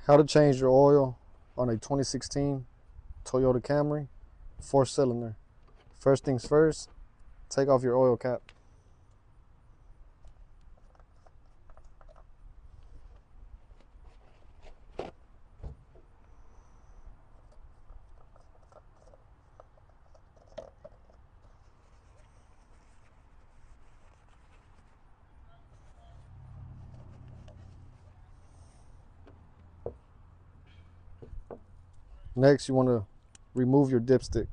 How to change your oil on a 2016 Toyota Camry 4-cylinder. First things first, take off your oil cap. Next, you want to remove your dipstick.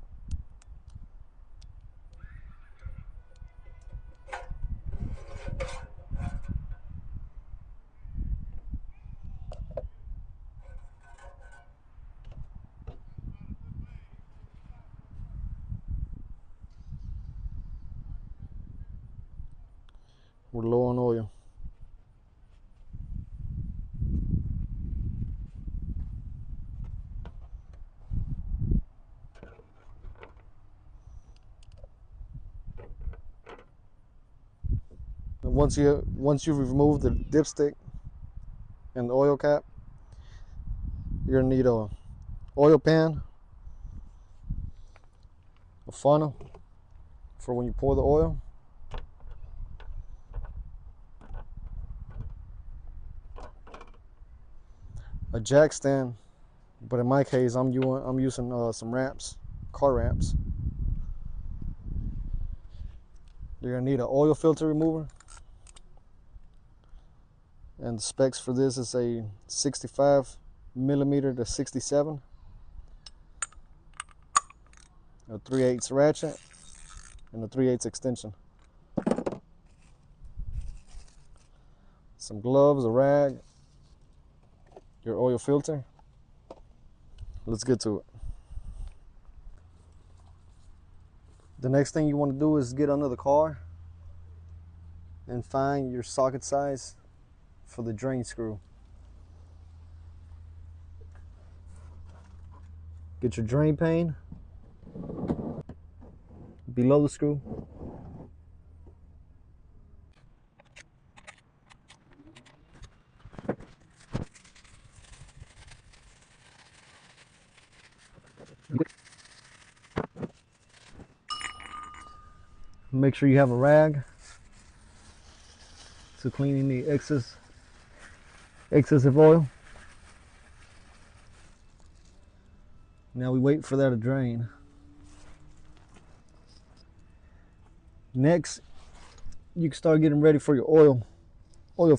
We're low on oil. And once you've removed the dipstick and the oil cap, you're gonna need a oil pan, a funnel for when you pour the oil, a jack stand, but in my case I'm using some ramps, car ramps. You're gonna need an oil filter remover, and the specs for this is a 65 millimeter to 67, a 3/8 ratchet, and a 3/8 extension. Some gloves, a rag, your oil filter. Let's get to it. The next thing you want to do is get under the car and find your socket size for the drain screw. Get your drain pane below the screw. Make sure you have a rag to clean any excessive oil. Now we wait for that to drain. Next, you can start getting ready for your oil.